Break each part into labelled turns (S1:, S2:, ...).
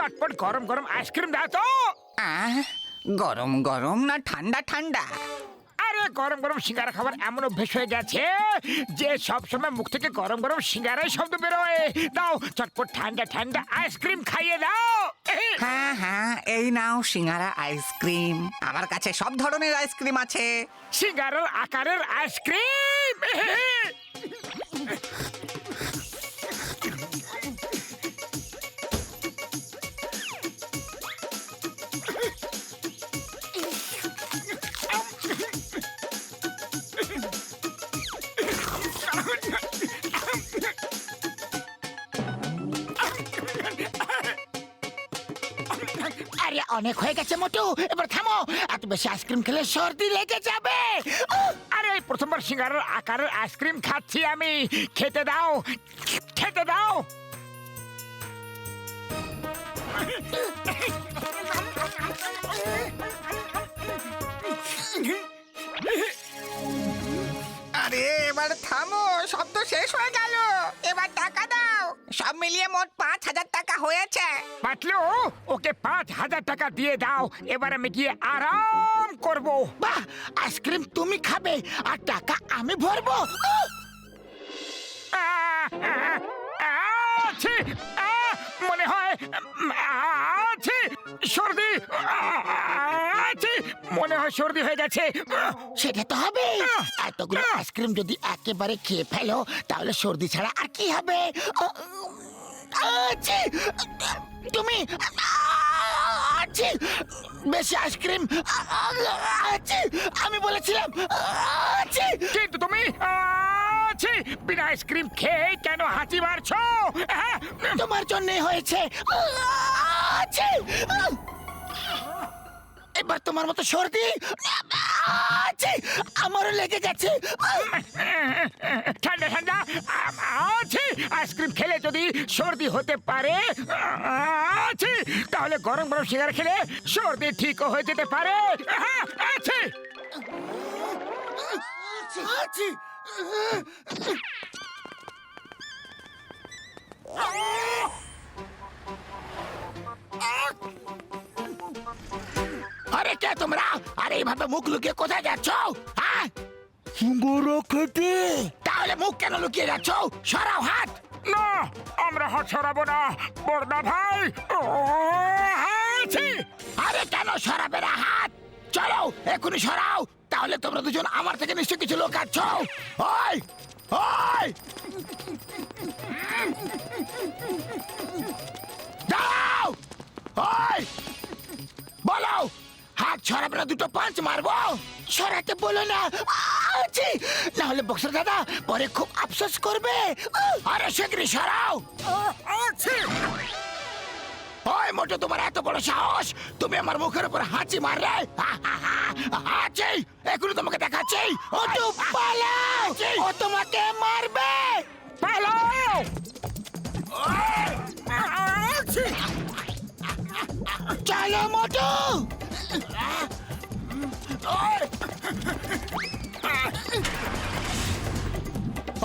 S1: চটপট গরম গরম আইসক্রিম দাও তো।
S2: গরম গরম না ঠান্ডা ঠান্ডা?
S1: আরে গরম গরম সিঙ্গারা খাবার এমন অভ্যেস হয়ে গেছে যে সব সময় মুখ থেকে গরম গরম সিঙ্গারাই শব্দ বেরোয়। দাও চটপট ঠান্ডা ঠান্ডা আইসক্রিম খাইয়ে দাও।
S2: হ্যাঁ হ্যাঁ, এই নাও সিঙ্গারা আইসক্রিম। আমার কাছে সব ধরনের আইসক্রিম আছে।
S1: সিঙ্গারার আকারের আইসক্রিম। আরে অনেক হয়ে গেছে মোটু, এবার থামো। এত বেশি আইসক্রিম খেলে সর্দি লেগে যাবে। আরে প্রথমবার সিঙ্গারার আকারের আইসক্রিম খাচ্ছি আমি। খেতে দাও, খেতে দাও।
S2: আরে এবার থামো, সব তো শেষ হয়ে গেল। এবার টাকা দাও। সব মিলিয়ে মোট 5,000 টাকা হয়েছে।
S1: পাতলু, ওকে 5,000 টাকা দিয়ে দাও। এবার আমি গিয়ে আরাম করব। বাহ, আইসক্রিম তুমি খাবে আর টাকা আমি ভরবো। আছি, মনে হয় আছি, সর্দি আছি, মনে হয় সর্দি হয়ে গেছে। সেটা তো হবে। এতগুলো আইসক্রিম যদি একেবারে খেয়ে ফেলো তাহলে সর্দি ছাড়া আর কি হবে? আছি, তুমি আছি, বেশি আইসক্রিম আছি, আমি বলেছিলাম আছি। কিন্তু তুমি আছি বিনা আইসক্রিম খেয়ে কেন হাঁচি মারছো? তোমার জন্যই হয়েছে। আছি, এবার তোমার মতো সর্দি আছে, আমারও লেগে গেছে। ঠান্ডা ঠান্ডা আছে, আইসক্রিম খেলে যদি সর্দি হতে পারে আছে, তাহলে গরম গরম সিঙ্গারা খেলে সর্দি ঠিক হয়ে যেতে পারে। আছে আছে। আরে কে তোমরা? আরে এইভাবে মুখ লুকিয়ে কোথায় যাচ্ছ? হ্যাঁ, সিঙ্গারা খেতে। তাহলে মুখ কেন লুকিয়ে যাচ্ছ? সরাও হাত। না, আমরা হাত সরাবো না বড়দা ভাই। আরে কেন সরাবে না হাত? চলো এখনই সরাও। তাহলে তোমরা দুজন আমার থেকে নিশ্চয় কিছু লুকাচ্ছ। ওই ওই, দাও। ওই বলো, হাত ছড়াবে না দুটো পাঁচ মারবো? সরাতে বলো না, আছি, না হলে বক্সর দাদা পরে খুব আফসোস করবে। আরে শিগগিরই সরাও। আছি। ওই মোটু, তোমার এত বড় সাহস, তুমি আমার মুখের উপর হাঁচি মারলে? আছি, এখনই তোমাকে দেখাচ্ছি। ও তো পালাও, ও তোমাকে মারবে। পালাও। আছি। চলো মোটু।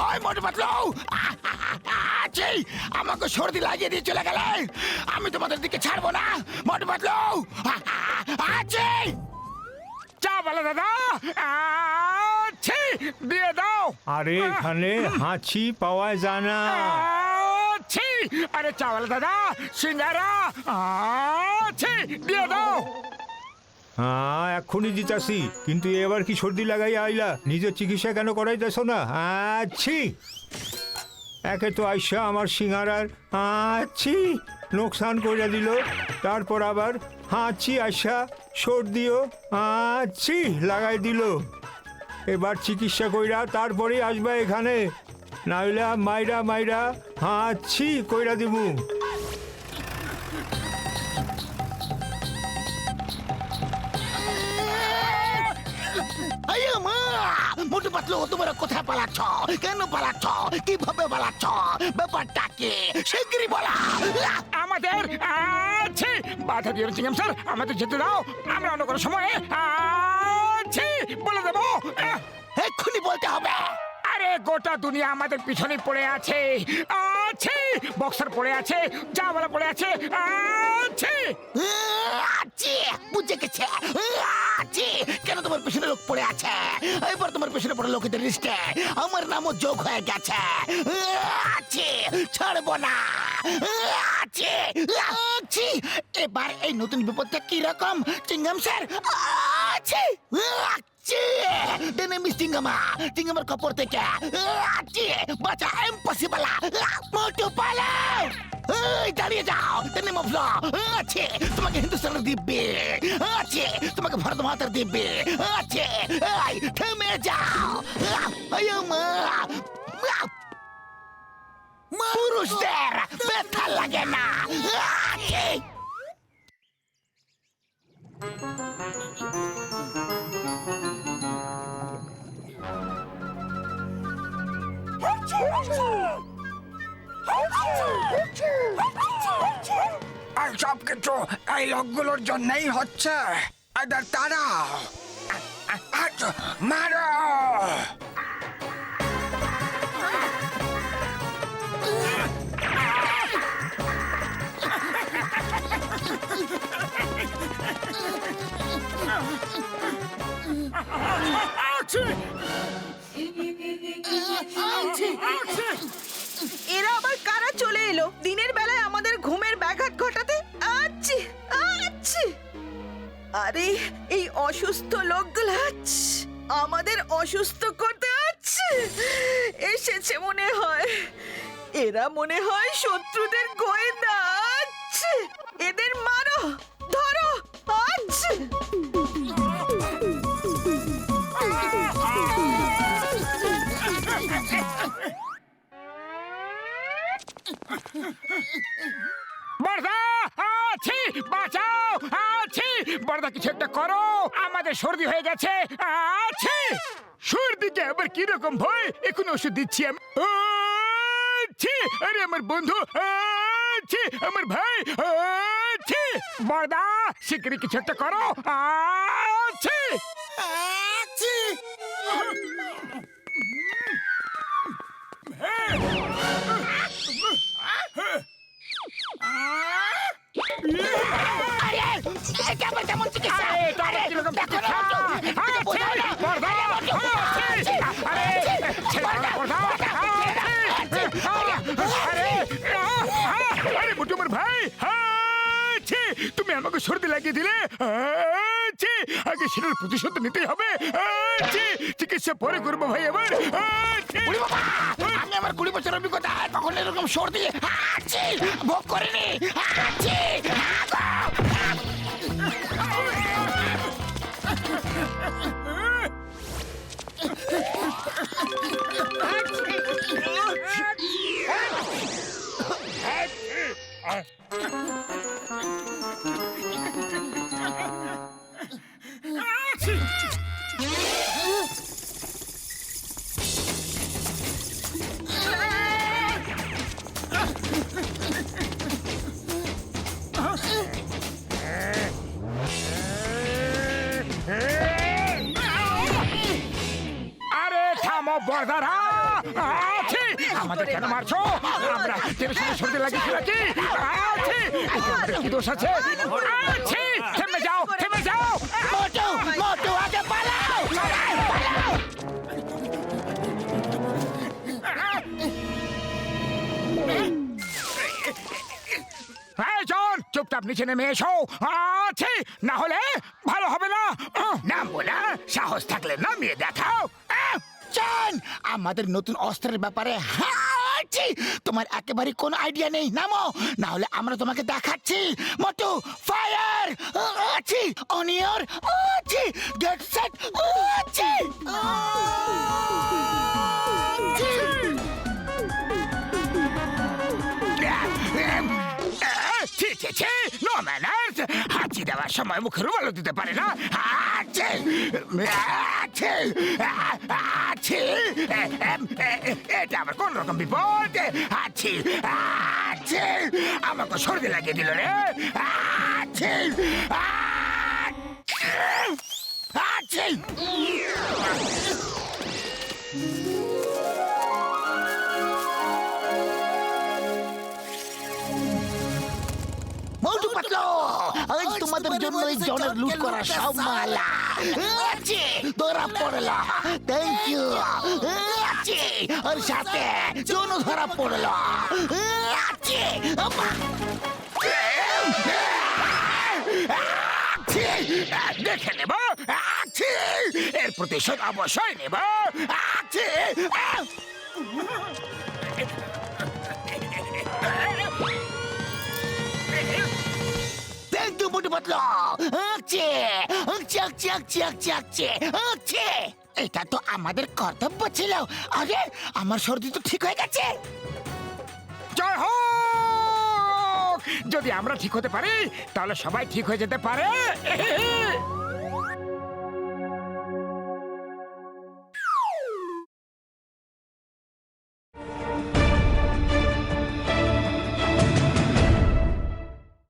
S1: ওই মোটু পাতলু, আছি, আমাকে সর্দি লাগিয়ে দিয়ে চলে গেলে আমি তোমাদের দিকে ছাড়বো না। মোটু পাতলু আছি। চা বলো দাদা, আছি, দিয়ে দাও।
S3: আরে এখানে হাঁচি পাওয়া যায় না।
S1: আছি, আরে চাওয়ালা দাদা, সিঙ্গারা আছে, দিয়ে দাও।
S3: হ্যাঁ, এক্ষুনি দিতাছি। কিন্তু এবার কি সর্দি লাগাই আইলা? নিজের চিকিৎসা কেন করাইতেছ না? আছি, একে তো আইসা আমার সিঙ্গারার আছি নোকসান করে দিল, তারপর আবার হাঁচি আইসা সর্দিও আছি লাগাই দিল। এবার চিকিৎসা কইরা তারপরে আসবা এখানে, নাইলে মাইরা মাইরা হাঁচি কইরা দিমু।
S1: মোটু পাতলু, তোমরা কোথায় পালাচ্ছ? কেন পালাচ্ছ? কিভাবে পালাচ্ছ? ব্যাপারটা কি শিগগিরই বলা। আমাদের আছে বাধা দিয়ে চিংগাম স্যার, আমাদের যেতে দাও। আমরা অন্য কোনো সময়ে আছে বলে দেবো। এক্ষুনি বলতে হবে। আরে আরে গোটা দুনিয়া আমাদের পিছনে পড়ে আছে। আছে বক্সার পড়ে আছে, জামালা পড়ে আছে। আছে আছে বুঝে গেছে। আছে কেন তোমার পিছনে লোক পড়ে আছে? এবার তোমার পিছনে পড়ে লোকেদের লিস্টে আমার নামও যোগ হয়ে গেছে। আছে ছাড়বো না। আছে আছে। এবার এই নতুন বিপদটা কি রকম চিংগাম স্যার? আছে চিংগামার কপর থেকে আছে বাঁচা ইম্পসিবল। মোটু পালাও, দাঁড়িয়ে যাও। আছে তোমাকে হিন্দুস্তানের দিব্যে, আছে তোমাকে ভারত মাতার দিব্যে, আছে থেমে যাও। পুরুষদের ব্যথা লাগে না। আছে
S2: আর সব কিছু এই লোকগুলোর জন্যই হচ্ছে। এদের তারাও মারো।
S4: এরা আবার কারা চলে এলো দিনের বেলায় আমাদের ঘুমের ব্যাঘাত ঘটাতে? আচ্ছি আচ্ছি। আরে এই অসুস্থ লোকগুলো আমাদের অসুস্থ করতে এসেছে মনে হয়। এরা মনে হয় শত্রুদের গোয়েন্দা। এদের মারো, ধরো।
S1: বর্দা আছি, বাঁচাও। আছি বর্দা, কিছু একটা করো, আমাদের সর্দি হয়ে গেছে। আছি সর্দিকে আবার কিরকম ভয়, এখন ওষুধ দিচ্ছি আমি। আছি আরে আমার বন্ধু, আছি আমার ভাই। আছি বর্দা, শিগগিরই কিছু একটা করো। আছি আছি তুমি আমাকে সর্দি লাগিয়ে দিলে। আগে সেটার প্রতিশোধ নিতেই হবে। চিকিৎসা পরে করবো ভাই। এবার আমি আমার 20 বছর অভিজ্ঞতা তখন এরকম সর্দি ভোগ করিনি। বর্দারা আছি, আমাদের কেন মারছো? আমরা টেলিভিশনে সর্দি লাগিয়েছি নাকি? আছি, কি দোষ আছে? আছি, থেমে যাও, থেমে যাও। মোটু মোটু আগে পালাও, পালাও। জন চুপচাপ নিচে নেমে এসো। আছি, না হলে ভালো হবে না। নামবো না, সাহস থাকলে নামিয়ে দেখাও। জান, আমাদের নতুন অস্ত্রের ব্যাপারে তোমার একেবারে কোনো আইডিয়া নেই। নামো, না হলে আমরা তোমাকে দেখাচ্ছি। মোটু ফায়ার। আছি অন ইয়ার। আছি গেট সেট। আছি নো ম্যানার্স। হাঁচি দেওয়ার সময় মুখে রুমালও দিতে পারে না। আছে আছে, এটা আবার কোন রকম বিপদ? আছে আছে, আমাকে সর্দি লাগিয়ে দিল রে। আছে আছে। পাতলো আজ তোমাদের জন্য এই জনের লুট করা সব মালা আছে ধরা পড়লো থ্যাংক ইউ আছে আর সাথে জন ধরা পড়লো আছে দেখে নেব আছে এর প্রতিশোধ অবশ্যই নেব আছে থ্যাংক ইউ মোটু পাতলো আছে আছে আছে আছে আছে আছে আছে এটা তো আমাদের কর্তব্য ছিল আরে আমার সর্দি তো ঠিক হয়ে গেছে
S5: জয় হোক! যদি আমরা ঠিক হতে পারি তাহলে সবাই ঠিক হয়ে যেতে পারে